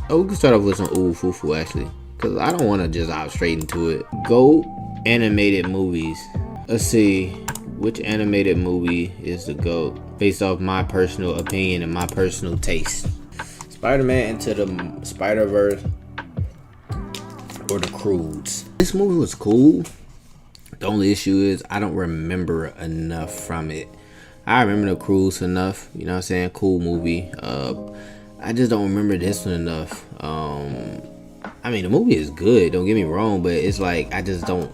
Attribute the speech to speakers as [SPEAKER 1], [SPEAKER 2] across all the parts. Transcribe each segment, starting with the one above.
[SPEAKER 1] Oh, we can start off with some ooh foo actually, cause I don't want to just hop straight into it. Go animated movies. Let's see, which animated movie is the GOAT based off my personal opinion and my personal taste. Spider-Man Into the Spider-Verse or The Croods. This movie was cool. The only issue is I don't remember enough from it. I remember The Croods enough, you know what I'm saying? Cool movie. I just don't remember this one enough. I mean, the movie is good, don't get me wrong, but it's like I don't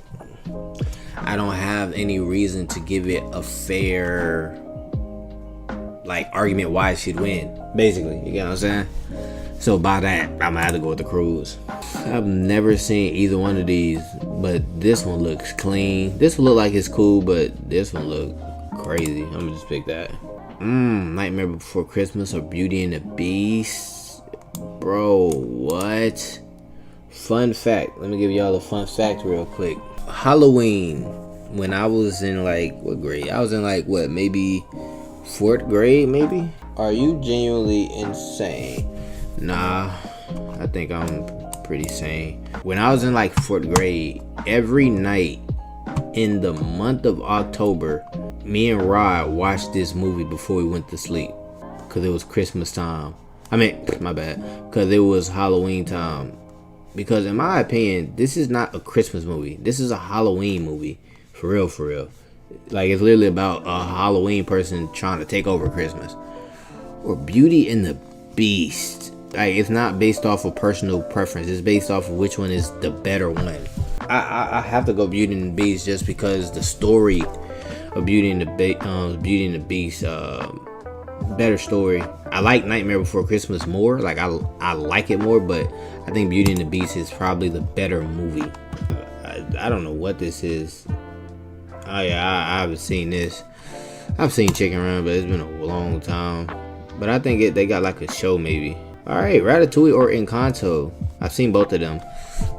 [SPEAKER 1] have any reason to give it a fair like argument why it should win. Basically, you get what I'm saying? So by that, I'm gonna have to go with The Croods. I've never seen either one of these, but this one looks clean. This one look like it's cool, but this one look crazy. I'm gonna just pick that. Nightmare Before Christmas or Beauty and the Beast. Bro, what? Fun fact. Let me give y'all a fun fact real quick. Halloween, when I was in like, what grade? I was in like, what, maybe 4th grade, maybe? Are you genuinely insane? Nah, I think I'm pretty sane. When I was in like 4th grade, every night in the month of October, me and Rod watched this movie before we went to sleep. Cause it was Christmas time. I mean, my bad. Cause it was Halloween time. Because in my opinion, this is not a Christmas movie. This is a Halloween movie. For real, for real. Like, it's literally about a Halloween person trying to take over Christmas. Or Beauty and the Beast. Like, it's not based off of personal preference. It's based off of which one is the better one. I have to go Beauty and the Beast just because the story of Beauty and the Beast, better story. I like Nightmare Before Christmas more. Like, I like it more, but I think Beauty and the Beast is probably the better movie. I don't know what this is. Oh yeah, I haven't seen this. I've seen Chicken Run, but it's been a long time. But I think they got like a show maybe. Alright, Ratatouille or Encanto. I've seen both of them.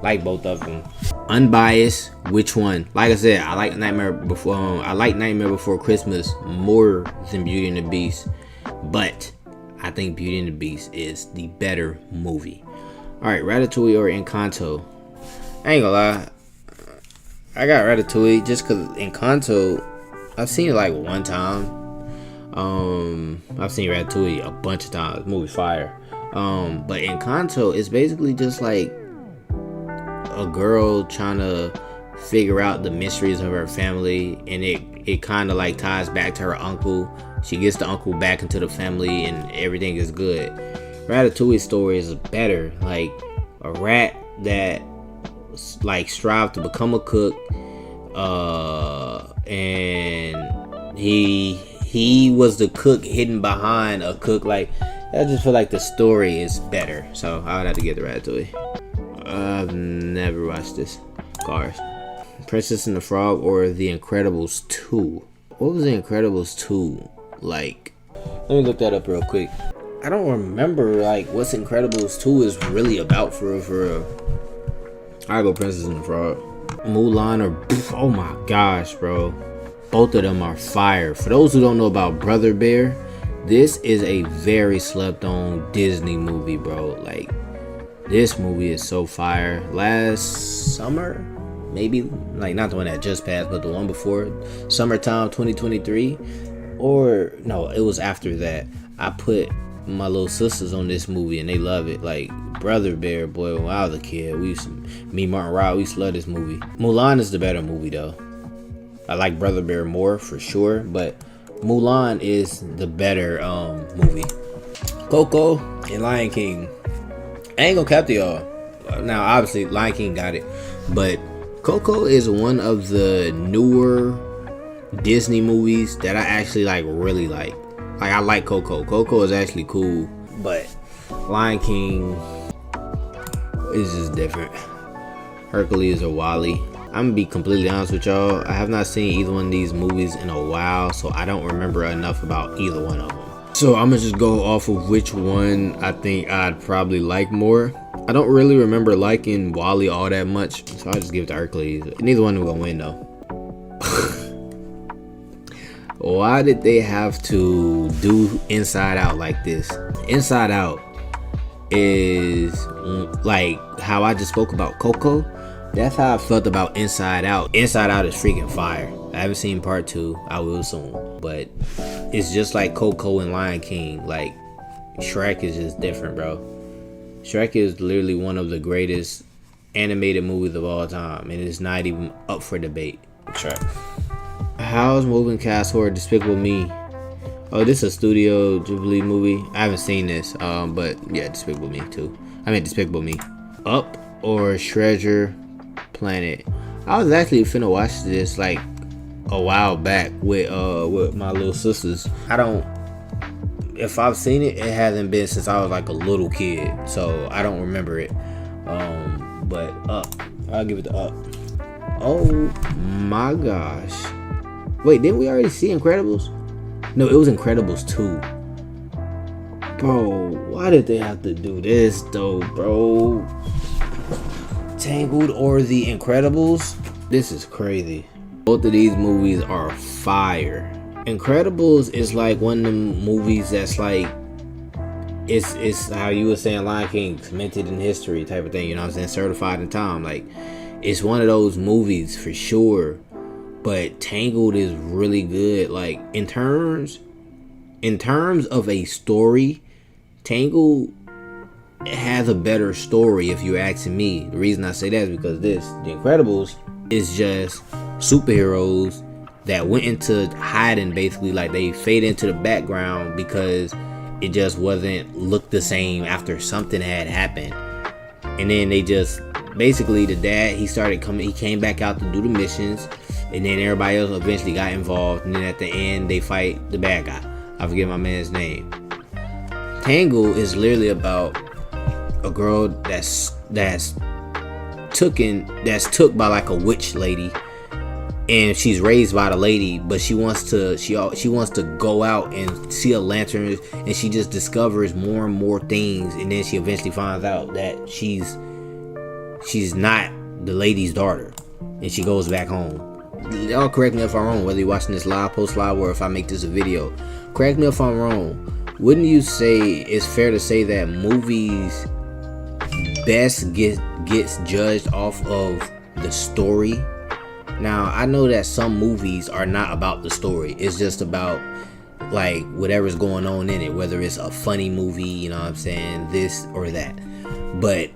[SPEAKER 1] Like both of them. Unbiased, which one? Like I said, I like Nightmare Before Christmas more than Beauty and the Beast. But I think Beauty and the Beast is the better movie. Alright, Ratatouille or Encanto. I ain't gonna lie, I got Ratatouille just cause Encanto, I've seen it like one time. I've seen Ratatouille a bunch of times. Movie fire. But Encanto is basically just like a girl trying to figure out the mysteries of her family, and it kind of like ties back to her uncle. She gets the uncle back into the family, and everything is good. Ratatouille's story is better. Like a rat that like strived to become a cook, and he was the cook hidden behind a cook. Like, I just feel like the story is better, so I would have to get the Ratatouille. I've never watched this. Cars. Princess and the Frog or The Incredibles 2. What was The Incredibles 2 like? Let me look that up real quick. I don't remember like what's Incredibles 2 is really about for real. I go Princess and the Frog. Mulan or oh my gosh, bro. Both of them are fire. For those who don't know about Brother Bear, this is a very slept on Disney movie, bro. Like, this movie is so fire. Last summer, maybe, like not the one that just passed, but the one before, summertime 2023, or no, it was after that. I put my little sisters on this movie and they love it. Like, Brother Bear, boy, when I was a kid, me, Martin Rod, we used to love this movie. Mulan is the better movie though. I like Brother Bear more for sure, but Mulan is the better movie. Coco and Lion King. I ain't gonna cap to y'all. Now, obviously, Lion King got it, but Coco is one of the newer Disney movies that I actually like, really like. Like, I like Coco. Coco is actually cool, but Lion King is just different. Hercules or Wally. I'm gonna be completely honest with y'all. I have not seen either one of these movies in a while, so I don't remember enough about either one of them. So I'm gonna just go off of which one I think I'd probably like more. I don't really remember liking Wally all that much, so I'll just give it to Hercules. Neither one will win though. Why did they have to do Inside Out like this? Inside Out is like how I just spoke about Coco. That's how I felt about Inside Out. Inside Out is freaking fire. I haven't seen part 2. I will soon. But it's just like Coco and Lion King. Like, Shrek is just different, bro. Shrek is literally one of the greatest animated movies of all time. And it's not even up for debate. Shrek. How's Moving Castle or Despicable Me? Oh, this is a Studio Ghibli movie. I haven't seen this. But yeah, Despicable Me too. I mean, Despicable Me. Up or Treasure Planet. I was actually finna watch this like a while back with my little sisters. If I've seen it, it hasn't been since I was like a little kid, so I don't remember it. But Up, I'll give it the Up. Oh my gosh! Wait, didn't we already see Incredibles? No, it was Incredibles 2. Bro, why did they have to do this though, bro? Tangled or The Incredibles? This is crazy. Both of these movies are fire. Incredibles is like one of them movies that's like, it's how you were saying Lion King, cemented in history type of thing, you know what I'm saying? Certified in time. Like, it's one of those movies for sure. But Tangled is really good. Like, in terms of a story, Tangled has a better story if you're asking me. The reason I say that is because The Incredibles is just superheroes that went into hiding, basically. Like, they fade into the background because it just wasn't looked the same after something had happened. And then they just, basically, the dad, he came back out to do the missions, and then everybody else eventually got involved, and then at the end they fight the bad guy. I forget my man's name. Tangled is literally about a girl that's took by like a witch lady, and she's raised by the lady, but she wants to go out and see a lantern, and she just discovers more and more things, and then she eventually finds out that she's not the lady's daughter, and she goes back home. Y'all correct me if I'm wrong, whether you're watching this live, post live, or if I make this a video. Correct me if I'm wrong. Wouldn't you say it's fair to say that movies best gets judged off of the story? Now, I know that some movies are not about the story. It's just about like whatever's going on in it, whether it's a funny movie, you know what I'm saying, this or that. But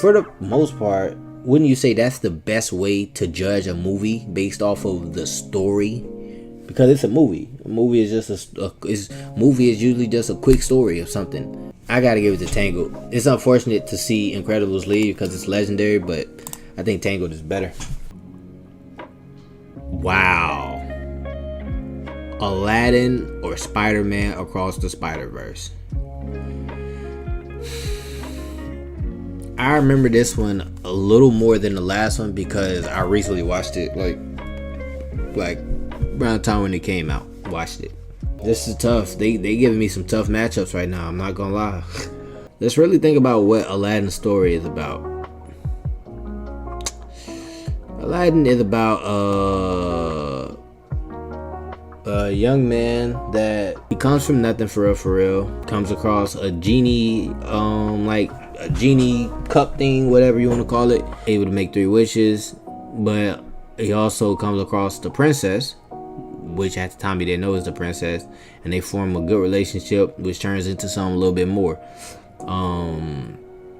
[SPEAKER 1] for the most part, wouldn't you say that's the best way to judge a movie, based off of the story? Because it's a movie. A movie is just movie is usually just a quick story of something. I gotta give it to Tangled. It's unfortunate to see Incredibles leave because it's legendary, but I think Tangled is better. Wow. Aladdin or Spider-Man Across the Spider-Verse? I remember this one a little more than the last one because I recently watched it like around the time when it came out. Watched it. This is tough. They giving me some tough matchups right now, I'm not gonna lie. Let's really think about what Aladdin's story is about. Aladdin is about a young man that he comes from nothing, for real. Comes across a genie, like a genie cup thing, whatever you want to call it. Able to make 3 wishes, but he also comes across the princess, which at the time he didn't know is the princess, and they form a good relationship, which turns into something a little bit more.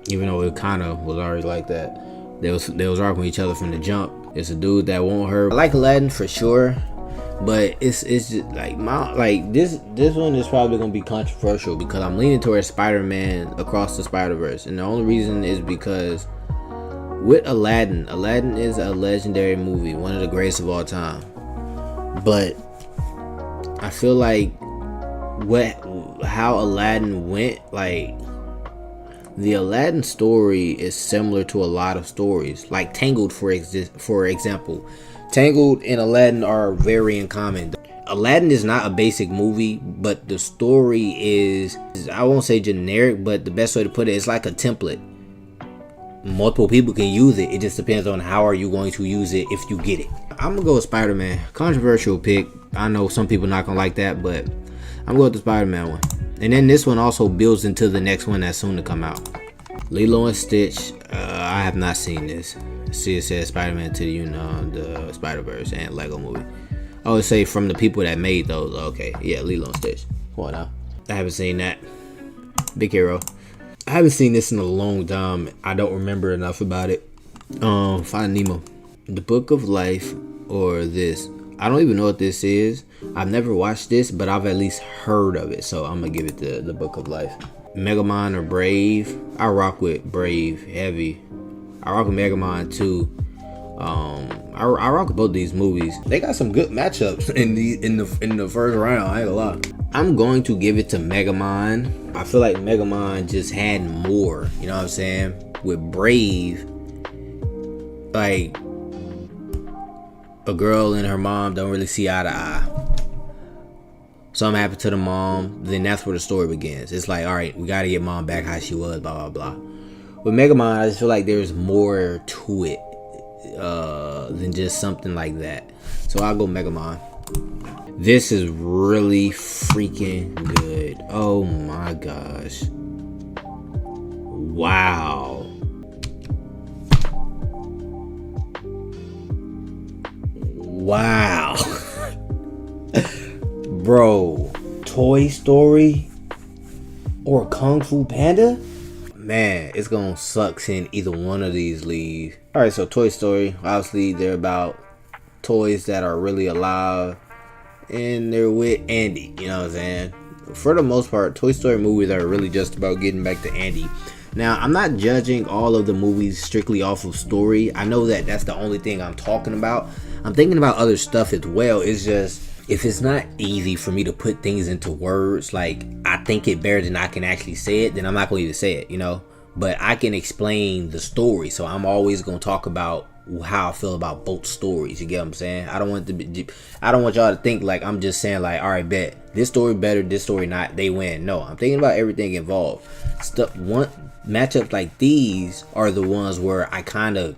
[SPEAKER 1] Even though it kind of was already like that. They was arguing with each other from the jump. It's a dude that won't hurt. I like Aladdin for sure, but it's just like this one is probably gonna be controversial because I'm leaning towards Spider-Man Across the Spider-Verse, and the only reason is because with Aladdin is a legendary movie, one of the greatest of all time. But I feel like how Aladdin went, like the Aladdin story is similar to a lot of stories, like Tangled for example. Tangled and Aladdin are very in common. Aladdin is not a basic movie, but the story is, I won't say generic, but the best way to put it is like a template. Multiple people can use it. It just depends on how are you going to use it if you get it. I'm gonna go with Spider-Man. Controversial pick. I know some people not gonna like that, but I'm going with the Spider-Man one. And then this one also builds into the next one that's soon to come out. Lilo and Stitch. I have not seen this. See, it says Spider-Man to the Spider-Verse and Lego Movie. Oh, it say from the people that made those. Okay, yeah, Lilo and Stitch. Come on now. I haven't seen that. Big Hero. I haven't seen this in a long time. I don't remember enough about it. Finding Nemo. The Book of Life, or this. I don't even know what this is. I've never watched this, but I've at least heard of it. So I'm gonna give it the Book of Life. Megamind or Brave. I rock with Brave heavy. I rock with Megamind too. I rock with both these movies. They got some good matchups in the first round. I ain't gonna lie. I'm going to give it to Megamind. I feel like Megamind just had more. You know what I'm saying? With Brave, like a girl and her mom don't really see eye to eye. Something happened to the mom, then that's where the story begins. It's like, all right, we gotta get mom back how she was, blah, blah, blah. With Megamind, I just feel like there's more to it than just something like that. So I'll go Megamind. This is really freaking good. Oh my gosh. Wow. Wow. Bro, Toy Story or Kung Fu Panda? Man, it's gonna suck seeing either one of these leave. Alright, so Toy Story, obviously they're about toys that are really alive, and they're with Andy, you know what I'm saying? For the most part, Toy Story movies are really just about getting back to Andy. Now, I'm not judging all of the movies strictly off of story. I know that that's the only thing I'm talking about. I'm thinking about other stuff as well. It's just, if it's not easy for me to put things into words, like I think it better than I can actually say it, then I'm not going to even say it, you know? But I can explain the story, so I'm always going to talk about how I feel about both stories. You get what I'm saying? I don't want y'all to think like I'm just saying like, all right, bet this story better, this story not, they win. No, I'm thinking about everything involved. Matchups like these are the ones where I kind of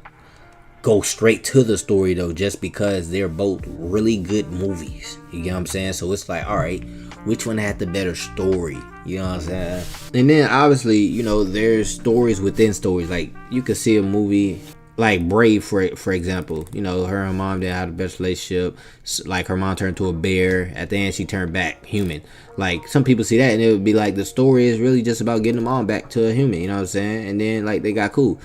[SPEAKER 1] go straight to the story though, just because they're both really good movies. You get what I'm saying? So it's like, all right, which one had the better story? You know what I'm saying? And then obviously, you know, there's stories within stories. Like you could see a movie like Brave, for example. You know, her and mom didn't have the best relationship. Like her mom turned to a bear. At the end, she turned back human. Like some people see that and it would be like the story is really just about getting the mom back to a human. You know what I'm saying? And then like they got cool.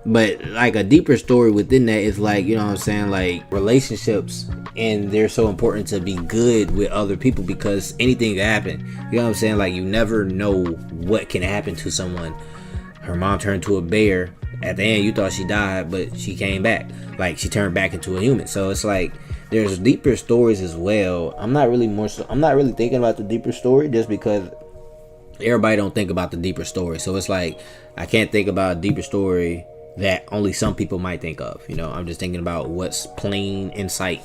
[SPEAKER 1] But like a deeper story within that is like, you know what I'm saying, like relationships, and they're so important to be good with other people because anything can happen. You know what I'm saying? Like you never know what can happen to someone. Her mom turned to a bear. At the end, you thought she died, but she came back. Like she turned back into a human. So it's like there's deeper stories as well. I'm not really thinking about the deeper story just because everybody don't think about the deeper story. So it's like I can't think about a deeper story that only some people might think of. You know, I'm just thinking about what's plain in sight.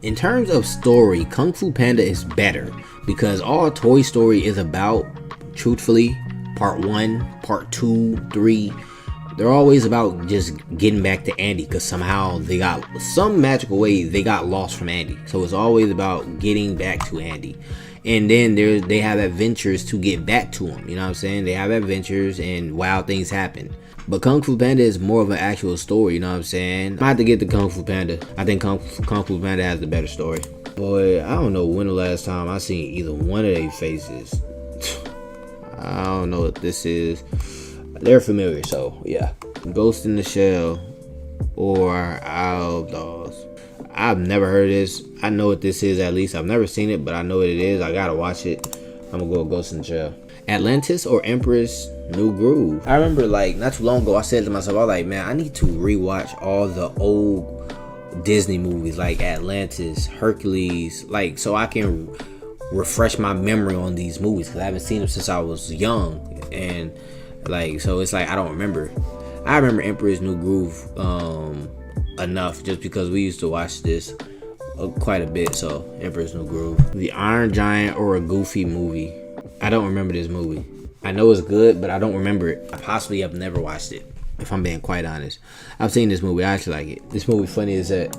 [SPEAKER 1] In terms of story, Kung Fu Panda is better because all Toy Story is about, truthfully, part 1, part 2, 3, they're always about just getting back to Andy because somehow they got some magical way they got lost from Andy. So it's always about getting back to Andy. And then they have adventures to get back to him. You know what I'm saying? They have adventures and wild things happen. But Kung Fu Panda is more of an actual story, you know what I'm saying? I have to get the Kung Fu Panda. I think Kung Fu Panda has the better story. Boy, I don't know when the last time I seen either one of their faces. I don't know what this is. They're familiar, so yeah. Ghost in the Shell or Isle of Dogs. I've never heard of this. I know what this is at least. I've never seen it, but I know what it is. I gotta watch it. I'm gonna go Ghost in the Shell. Atlantis or Emperor's New Groove. I remember like not too long ago I said to myself, I was like, man, I need to rewatch all the old Disney movies like Atlantis, Hercules, like so I can refresh my memory on these movies because I haven't seen them since I was young, and like so it's like I don't remember. I remember Emperor's New Groove enough just because we used to watch this quite a bit. So Emperor's New Groove. The Iron Giant or a Goofy movie. I don't remember this movie. I know it's good, but I don't remember it. I possibly have never watched it, if I'm being quite honest. I've seen this movie. I actually like it. This movie funny as that.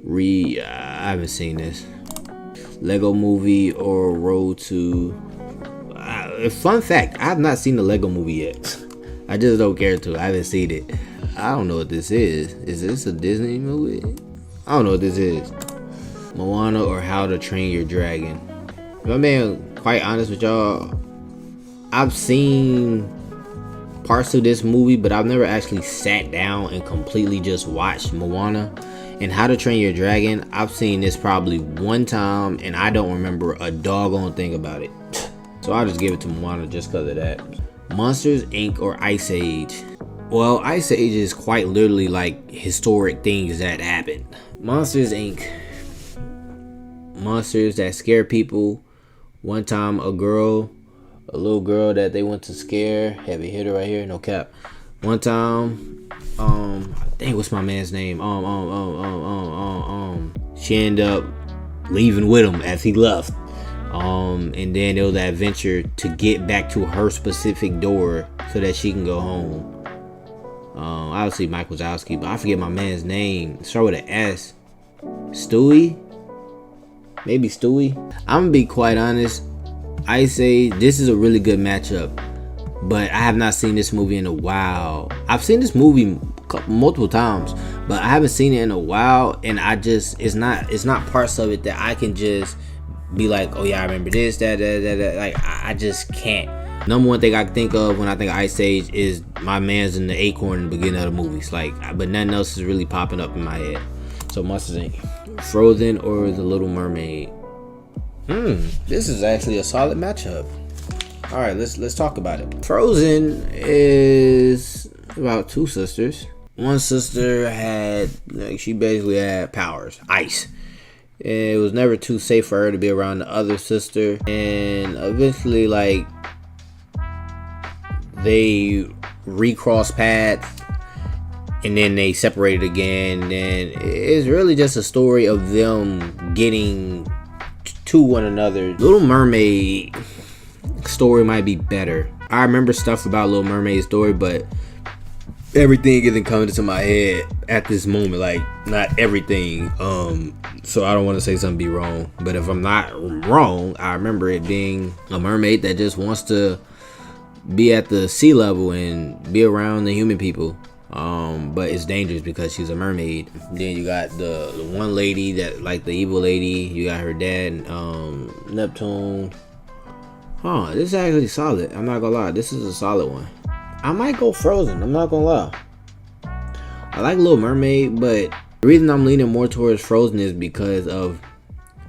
[SPEAKER 1] I haven't seen this. Lego Movie or Road to... Fun fact, I have not seen the Lego movie yet. I just don't care to. I haven't seen it. I don't know what this is. Is this a Disney movie? I don't know what this is. Moana or How to Train Your Dragon. If I'm being quite honest with y'all, I've seen parts of this movie, but I've never actually sat down and completely just watched Moana. And How to Train Your Dragon, I've seen this probably one time, and I don't remember a doggone thing about it. So I'll just give it to Moana just because of that. Monsters, Inc. or Ice Age. Well, Ice Age is quite literally like historic things that happened. Monsters, Inc. Monsters that scare people. One time, a little girl that they went to scare. Heavy hitter right here, no cap. One time, dang, what's my man's name? She ended up leaving with him as he left. And then there was that adventure to get back to her specific door so that she can go home. Obviously Mike Wazowski, but I forget my man's name. Start with an S. Stewie? Maybe Stewie? I'm gonna be quite honest. I say this is a really good matchup, but I have not seen this movie in a while. I've seen this movie multiple times, but I haven't seen it in a while, and it's not parts of it that I can just be like, oh yeah, I remember this, that. Like I just can't. Number one thing I can think of when I think of Ice Age is my man's in the acorn in the beginning of the movies. Like, but nothing else is really popping up in my head. So Monsters Inc. Frozen or The Little Mermaid. This is actually a solid matchup. All right, let's talk about it. Frozen is about two sisters. One sister she basically had powers, ice. It was never too safe for her to be around the other sister, and eventually, like, they recrossed paths, and then they separated again. And it's really just a story of them getting to one another. Little Mermaid story might be better. I remember stuff about Little Mermaid story, but everything isn't coming into my head at this moment. Like, not everything. So I don't want to say something be wrong, but if I'm not wrong, I remember it being a mermaid that just wants to be at the sea level and be around the human people. But it's dangerous because she's a mermaid. Then you got the one lady that, like, the evil lady. You got her dad, Neptune. This is actually solid. I'm not gonna lie, this is a solid one. I might go Frozen, I'm not gonna lie. I like Little Mermaid, but the reason I'm leaning more towards Frozen is because of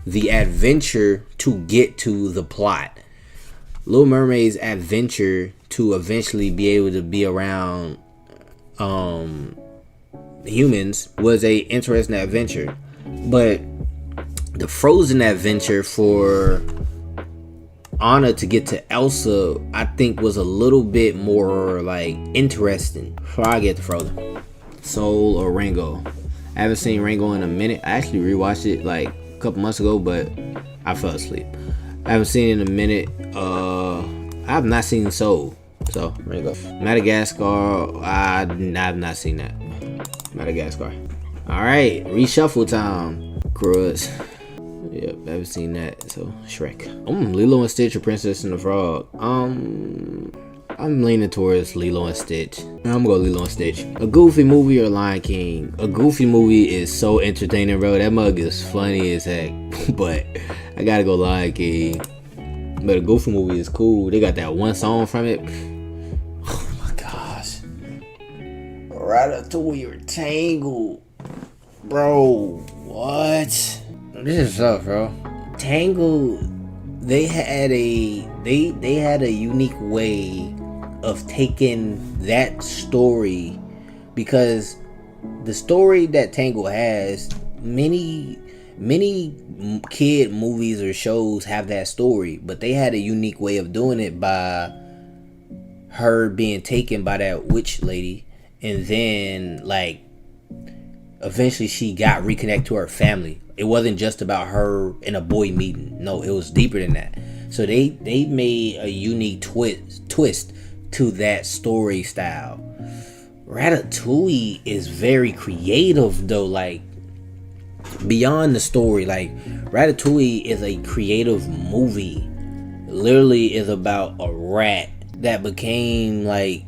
[SPEAKER 1] the adventure to get to the plot. Little Mermaid's adventure to eventually be able to be around humans was a interesting adventure, but the Frozen adventure for Anna to get to Elsa, I think, was a little bit more like interesting. Before I get to Frozen, Soul or Rango. I haven't seen Rango in a minute. I actually rewatched it like a couple months ago, but I fell asleep. I haven't seen it in a minute. I have not seen Soul, so Rango. Madagascar, I have not seen that. Madagascar. All right, reshuffle time. Cruz. Yep, I haven't seen that. So Shrek. Lilo and Stitch or Princess and the Frog. I'm leaning towards Lilo and Stitch. I'm gonna go Lilo and Stitch. A Goofy movie or Lion King? A Goofy movie is so entertaining, bro. That mug is funny as heck. But I gotta go Lion King. But a Goofy movie is cool. They got that one song from it. Oh my gosh. Ratatouille or Tangled? Bro, what? This is tough, bro. Tangled, they had a unique way of taking that story, because the story that Tangled has, many kid movies or shows have that story, but they had a unique way of doing it by her being taken by that witch lady, and then like eventually she got reconnected to her family. It wasn't just about her and a boy meeting. No, it was deeper than that. So they made a unique twist to that story style. Ratatouille is very creative though, like beyond the story. Like Ratatouille is a creative movie. literally is about a rat that became like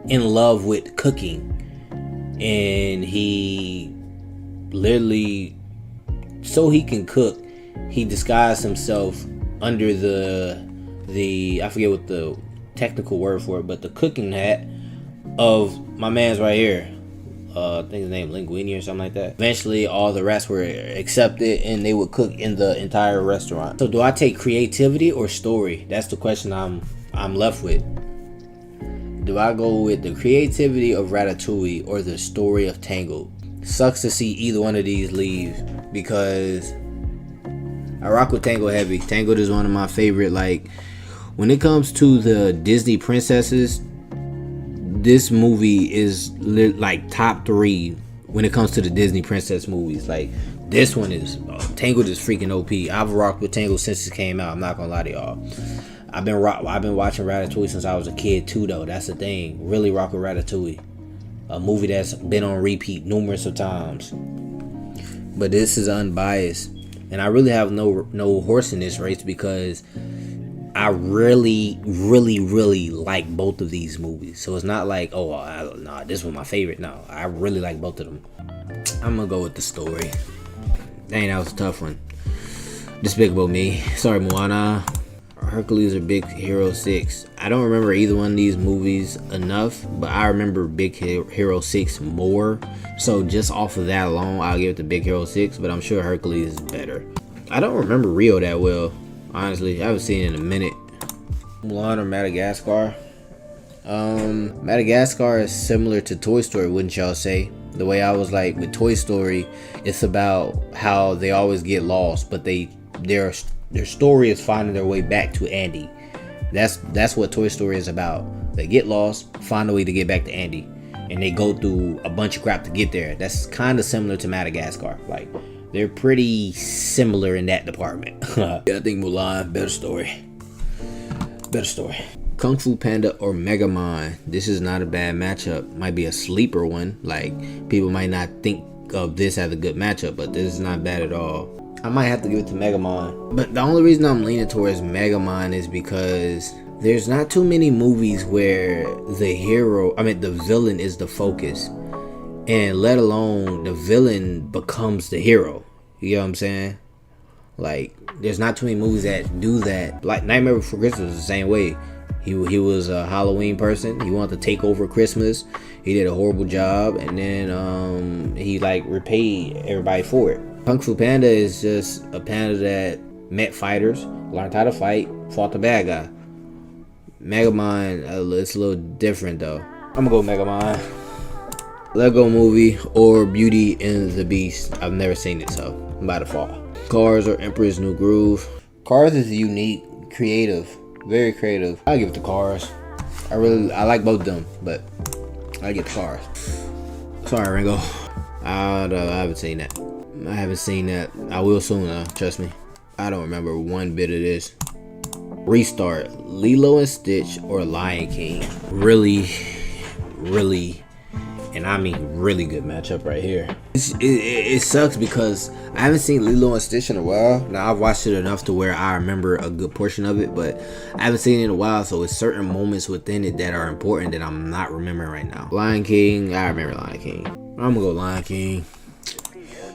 [SPEAKER 1] in love with cooking, and he literally, so he can cook, he disguised himself under the I forget what the technical word for it, but the cooking hat of my man's right here. I think his name Linguini or something like that. Eventually, all the rats were accepted, and they would cook in the entire restaurant. So, do I take creativity or story? That's the question I'm left with. Do I go with the creativity of Ratatouille or the story of Tangled? Sucks to see either one of these leave, because I rock with Tangled heavy. Tangled is one of my favorite. Like, when it comes to the Disney princesses, this movie is like top 3 when it comes to the Disney princess movies. Like, this one is Tangled is freaking OP. I've rocked with Tangled since it came out. I'm not gonna lie to y'all. I've been watching Ratatouille since I was a kid too, though. That's the thing. Really rock with Ratatouille, a movie that's been on repeat numerous of times. But this is unbiased, and I really have no horse in this race, because I really like both of these movies. So it's not like, oh, nah, this was my favorite. No, I really like both of them. I'm gonna go with the story. Dang, that was a tough one. Despicable Me. Sorry, Moana. Hercules or Big Hero 6. I don't remember either one of these movies enough, but I remember Big Hero 6 more. So just off of that alone, I'll give it to Big Hero 6, but I'm sure Hercules is better. I don't remember Rio that well. Honestly, I haven't seen it in a minute. Mulan or Madagascar? Madagascar is similar to Toy Story, wouldn't y'all say? The way I was like with Toy Story, it's about how they always get lost, but their story is finding their way back to Andy. That's what Toy Story is about. They get lost, find a way to get back to Andy, and they go through a bunch of crap to get there. That's kind of similar to Madagascar. Like, they're pretty similar in that department. Yeah, I think Mulan, better story. Kung Fu Panda or Megamind. This is not a bad matchup. Might be a sleeper one. Like, people might not think of this as a good matchup, but this is not bad at all. I might have to give it to Megamind. But the only reason I'm leaning towards Megamind is because there's not too many movies where the villain is the focus. And let alone the villain becomes the hero. You know what I'm saying? Like, there's not too many movies that do that. Like, Nightmare Before Christmas is the same way. He was a Halloween person. He wanted to take over Christmas. He did a horrible job, and then he like repaid everybody for it. Kung Fu Panda is just a panda that met fighters, learned how to fight, fought the bad guy. Megamind, it's a little different though. I'm gonna go Megamind. Lego Movie or Beauty and the Beast. I've never seen it, so I'm about to fall. Cars or Emperor's New Groove. Cars is unique, creative, very creative. I give it to Cars. I like both of them, but I get the Cars. Sorry, Ringo. I haven't seen that. I will soon, trust me. I don't remember one bit of this. Restart. Lilo and Stitch or Lion King. Really, and I mean really good matchup right here. It sucks because I haven't seen Lilo and Stitch in a while. Now, I've watched it enough to where I remember a good portion of it, but I haven't seen it in a while, so it's certain moments within it that are important that I'm not remembering right now. Lion King, I remember Lion King. I'm gonna go Lion King.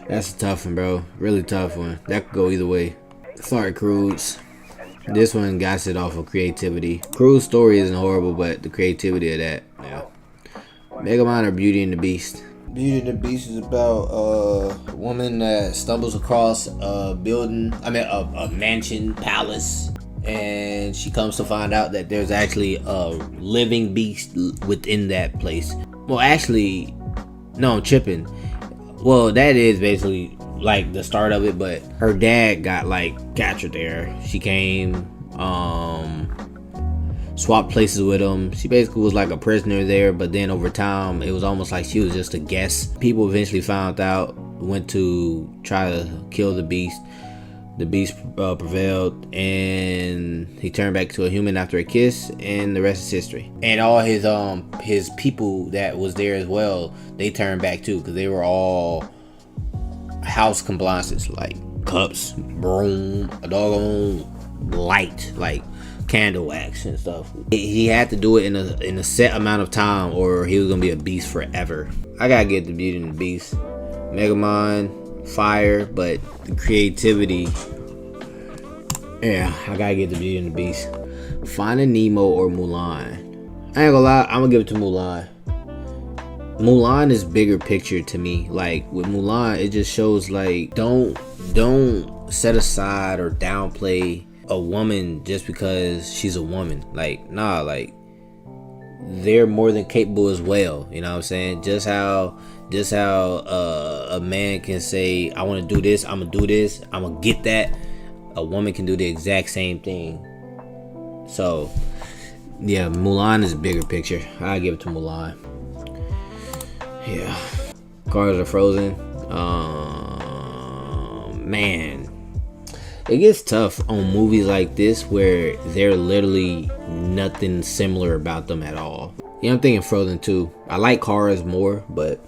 [SPEAKER 1] That's a tough one, bro. Really tough one. That could go either way. Sorry, Cruz. This one got it off of creativity. Cruz's story isn't horrible, but the creativity of that, yeah. Megamind or Beauty and the Beast? Beauty and the Beast is about a woman that stumbles across a mansion, palace, and she comes to find out that there's actually a living beast within that place. Well, actually, no, I'm tripping. Well, that is basically like the start of it, but her dad got like captured there. She came, swapped places with him. She basically was like a prisoner there, but then over time it was almost like she was just a guest. People eventually found out, went to try to kill the beast. The beast prevailed, and he turned back to a human after a kiss, and the rest is history. And all his people that was there as well, they turned back too, because they were all house compliances, like cups, broom, a doggone light, like candle wax and stuff. He had to do it in a set amount of time, or he was gonna be a beast forever. I gotta get the Beauty and the Beast. Megamind, fire, but the creativity. Yeah, I gotta get the Beauty and the Beast. Finding Nemo or Mulan. I ain't gonna lie, I'm gonna give it to Mulan. Mulan is bigger picture to me. Like with Mulan, it just shows like don't set aside or downplay a woman just because she's a woman. Like nah, like they're more than capable as well. You know what I'm saying? Just how a man can say, I want to do this, I'm gonna do this, I'm gonna get that. A woman can do the exact same thing. So yeah, Mulan is a bigger picture. I give it to Mulan. Yeah, Cars are Frozen. Man, it gets tough on movies like this where they're literally nothing similar about them at all. Yeah, I'm thinking Frozen 2. I like Cars more, but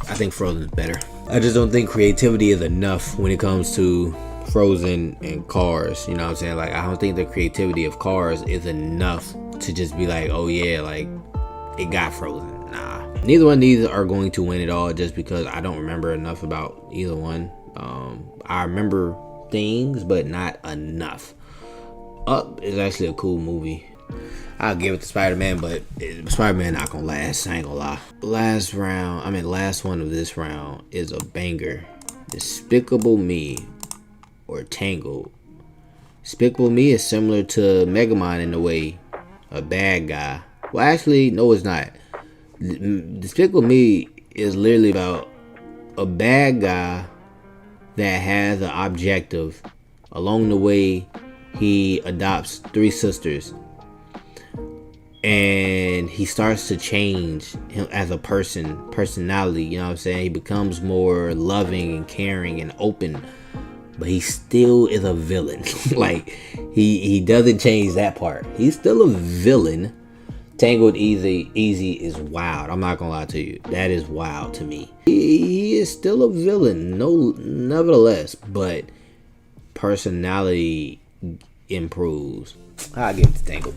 [SPEAKER 1] I think Frozen's better. I just don't think creativity is enough when it comes to Frozen and Cars. You know what I'm saying? Like, I don't think the creativity of Cars is enough to just be like, oh yeah, like it got Frozen. Nah. Neither one of these are going to win it all just because I don't remember enough about either one. I remember things, but not enough. Up is actually a cool movie. I'll give it to Spider-Man, but Spider-Man not gonna last. I ain't gonna lie. Last one of this round is a banger. Despicable Me or Tangled. Despicable Me is similar to Megamind in a way. A bad guy. Well, actually, no, it's not. Despicable Me is literally about a bad guy that has an objective. Along the way, he adopts 3 sisters. And he starts to change him as a personality, you know what I'm saying? He becomes more loving and caring and open. But he still is a villain. Like, he doesn't change that part. He's still a villain. Tangled Easy is wild. I'm not gonna lie to you. That is wild to me. He is still a villain, nevertheless, but personality improves. I'll give it to Tangled.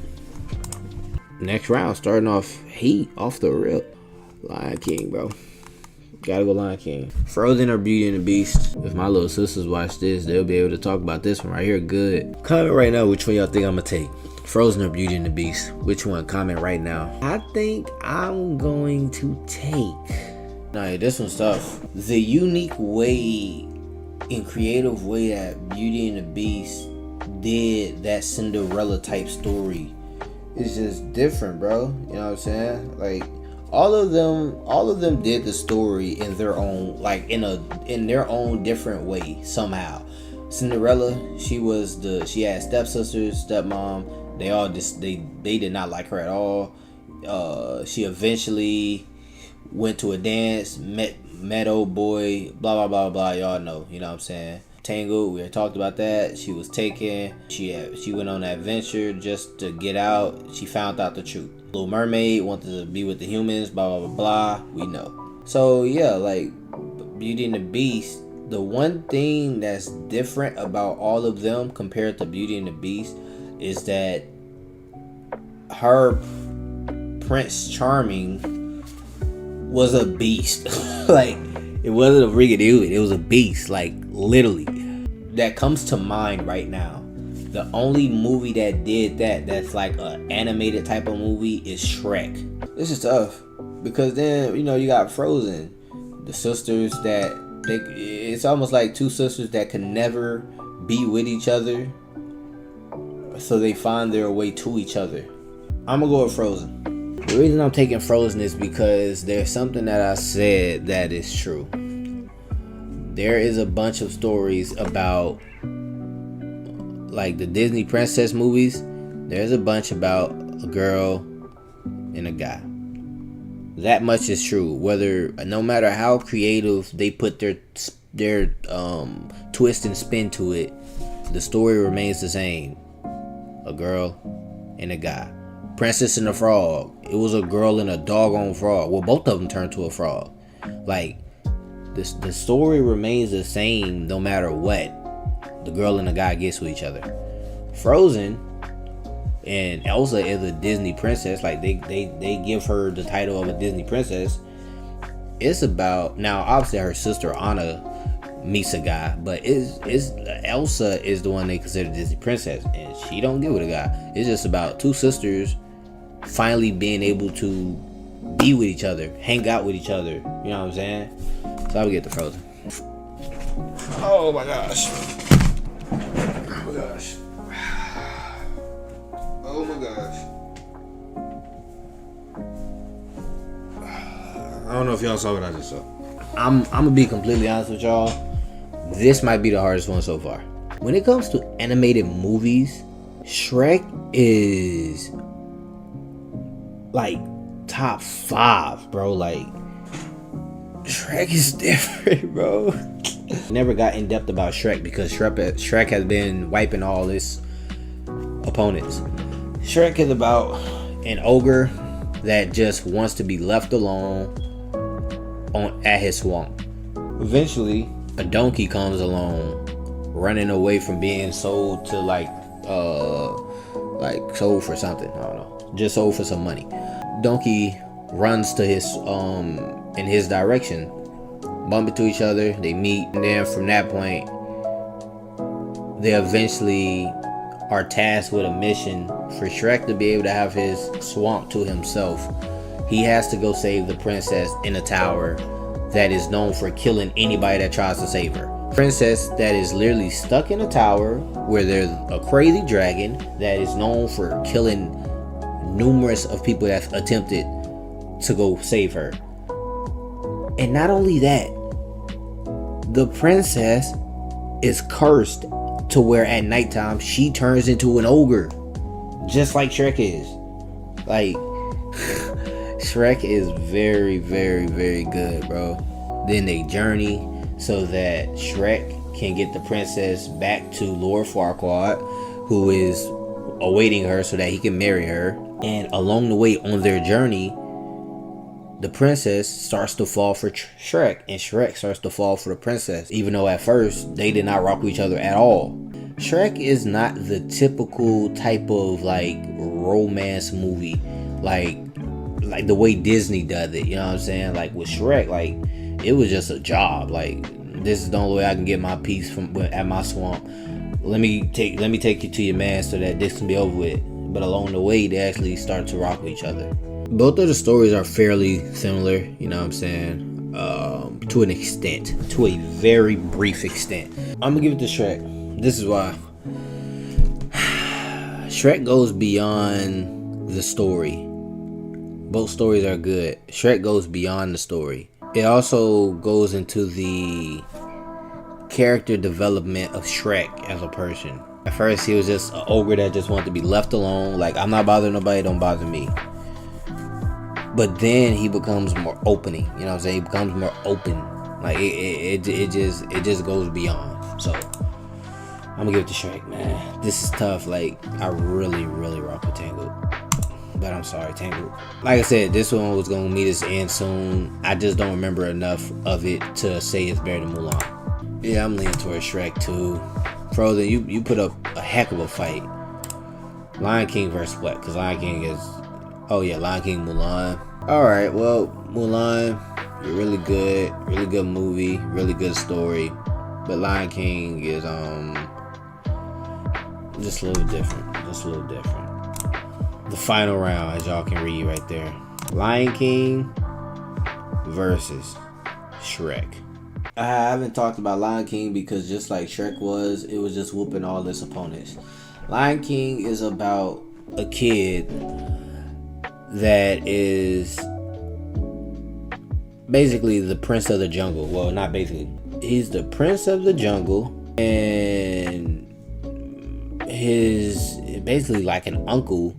[SPEAKER 1] Next round, starting off heat off the rip. Lion King, bro. Gotta go Lion King. Frozen or Beauty and the Beast. If my little sisters watch this, they'll be able to talk about this one right here good. Comment right now which one y'all think I'm gonna take. Frozen or Beauty and the Beast. Which one? Comment right now. I think I'm going to take... Nah, this one's tough. The unique way and creative way that Beauty and the Beast did that Cinderella type story is just different, bro. You know what I'm saying? Like, all of them did the story in their own, like in their own different way somehow. Cinderella, she had stepsisters, stepmom. They did not like her at all. She eventually went to a dance, met old boy, blah blah blah blah. Y'all know, you know what I'm saying? Tangled, we had talked about that. She was taken. She went on an adventure just to get out. She found out the truth. Little Mermaid wanted to be with the humans, blah blah blah blah. We know. So yeah, like Beauty and the Beast. The one thing that's different about all of them compared to Beauty and the Beast is that her Prince Charming was a beast. Like, it wasn't a rigadoon, it was a beast, like literally. That comes to mind right now. The only movie that did that's like an animated type of movie is Shrek. This is tough because then, you know, you got Frozen, the sisters that it's almost like 2 sisters that can never be with each other, so they find their way to each other. I'm gonna go with Frozen. The reason I'm taking Frozen is because there's something that I said that is true. There is a bunch of stories about, like the Disney princess movies, there's a bunch about a girl and a guy. That much is true. No matter how creative they put their twist and spin to it, the story remains the same. A girl and a guy. Princess and the Frog. It was a girl and a doggone frog. Well, both of them turned to a frog. Like, the story remains the same no matter what the girl and the guy gets with each other. Frozen and Elsa is a Disney princess. Like they give her the title of a Disney princess. It's about, now obviously her sister Anna meets a guy, but is Elsa is the one they consider Disney princess, and she don't get with a guy. It's just about two sisters finally being able to be with each other, hang out with each other. You know what I'm saying? So I would get the Frozen. Oh my gosh. Oh my gosh. Oh my gosh. I don't know if y'all saw what I just saw. I'm gonna be completely honest with y'all. This might be the hardest one so far. When it comes to animated movies, Shrek is like top 5, bro. Like, Shrek is different, bro. Never got in depth about Shrek because Shrek has been wiping all his opponents. Shrek is about an ogre that just wants to be left alone at his swamp. Eventually, a donkey comes along, running away from being sold to like sold for something. I don't know, just sold for some money. Donkey runs to his in his direction, bump into each other, they meet, and then from that point, they eventually are tasked with a mission for Shrek to be able to have his swamp to himself. He has to go save the princess in a tower that is known for killing anybody that tries to save her. Princess that is literally stuck in a tower where there's a crazy dragon that is known for killing numerous of people that attempted to go save her. And not only that, the princess is cursed to where at nighttime she turns into an ogre, just like Shrek is. Like, Shrek is very, very, very good, bro. Then they journey so that Shrek can get the princess back to Lord Farquaad, who is awaiting her so that he can marry her. And along the way on their journey, the princess starts to fall for Shrek, and Shrek starts to fall for the princess, even though at first they did not rock with each other at all. Shrek is not the typical type of like romance movie, like the way Disney does it. You know what I'm saying? Like with Shrek, like it was just a job. Like, this is the only way I can get my piece from at my swamp. Let me take you to your man so that this can be over with. But along the way, they actually start to rock with each other. Both of the stories are fairly similar, you know what I'm saying? To an extent, to a very brief extent. I'm gonna give it to Shrek. This is why. Shrek goes beyond the story. Both stories are good. Shrek goes beyond the story. It also goes into the character development of Shrek as a person. At first, he was just an ogre that just wanted to be left alone. Like, I'm not bothering nobody, don't bother me. But then he becomes more opening. You know what I'm saying? He becomes more open. Like, it just goes beyond. So, I'm gonna give it to Shrek, man. This is tough. Like, I really, really rock with Tangled. But I'm sorry, Tangled. Like I said, this one was gonna meet its end soon. I just don't remember enough of it to say it's better than Mulan. Yeah, I'm leaning towards Shrek too. Frozen, you put up a heck of a fight. Lion King versus what? Because Lion King is... Oh yeah, Lion King, Mulan. Alright, well, Mulan, you're really good movie, really good story. But Lion King is just a little different. The final round, as y'all can read right there. Lion King versus Shrek. I haven't talked about Lion King because just like Shrek was, it was just whooping all its opponents. Lion King is about a kid that is basically the prince of the jungle. Well, not basically. He's the prince of the jungle, and his basically like an uncle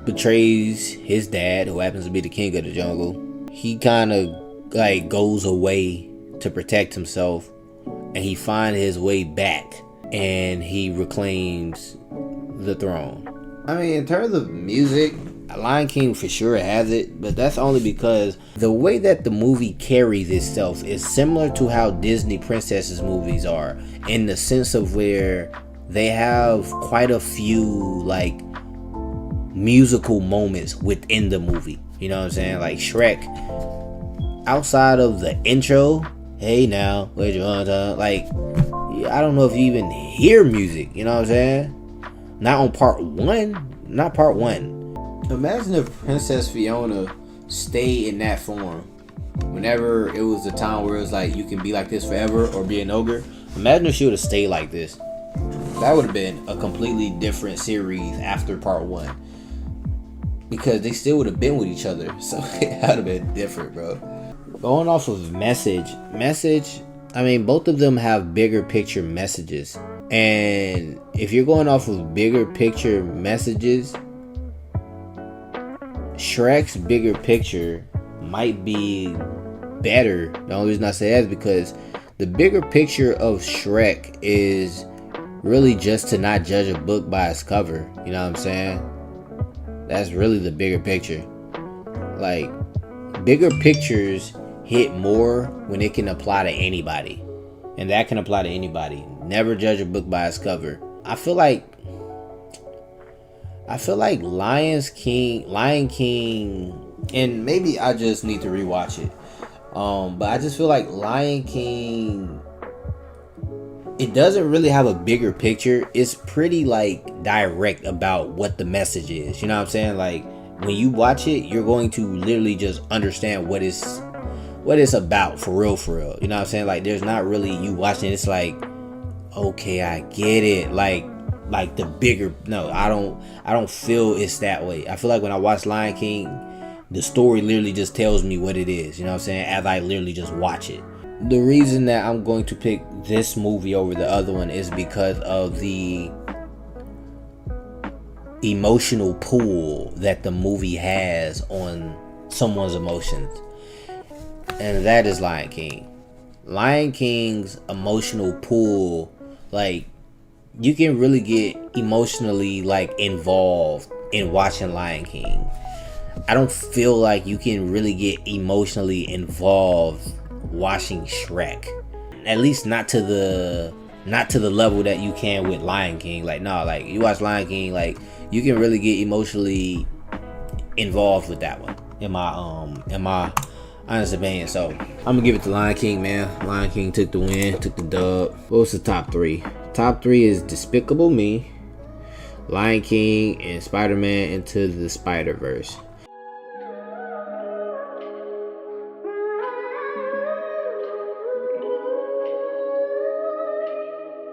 [SPEAKER 1] betrays his dad, who happens to be the king of the jungle. He kind of like goes away to protect himself, and he finds his way back, and he reclaims the throne. I mean, in terms of music, Lion King for sure has it, but that's only because the way that the movie carries itself is similar to how Disney princesses movies are, in the sense of where they have quite a few like musical moments within the movie. You know what I'm saying? Like Shrek, outside of the intro, hey now, where's your like, I don't know if you even hear music. You know what I'm saying? Not on part one. Not part one. Imagine if Princess Fiona stayed in that form. Whenever it was a time where it was like you can be like this forever or be an ogre. Imagine if she would have stayed like this. That would have been a completely different series after part one. Because they still would have been with each other. So it would have been different, bro. Going off of message, I mean, both of them have bigger picture messages. And if you're going off of bigger picture messages, Shrek's bigger picture might be better. The only reason I say that is because the bigger picture of Shrek is really just to not judge a book by its cover. You know what I'm saying? That's really the bigger picture. Like, bigger pictures hit more when it can apply to anybody. And that can apply to anybody. Never judge a book by its cover. I feel like Lion King, and maybe I just need to rewatch it. But I just feel like Lion King, it doesn't really have a bigger picture. It's pretty like direct about what the message is. You know what I'm saying? Like when you watch it, you're going to literally just understand what it's about for real. You know what I'm saying? Like there's not really you watching it, it's like, okay, I get it. Like the bigger, no, I don't feel it's that way. I feel like when I watch Lion King, the story literally just tells me what it is. You know what I'm saying? As I literally just watch it. The reason that I'm going to pick this movie over the other one is because of the emotional pull that the movie has on someone's emotions. And that is Lion King. Lion King's emotional pull, like, you can really get emotionally like involved in watching Lion King. I don't feel like you can really get emotionally involved watching Shrek. At least not to the level that you can with Lion King. Like, no, like you watch Lion King, like you can really get emotionally involved with that one. In my honest opinion. So I'm gonna give it to Lion King, man. Lion King took the win, took the dub. What was the top three? Top three is Despicable Me, Lion King, and Spider-Man Into the Spider-Verse.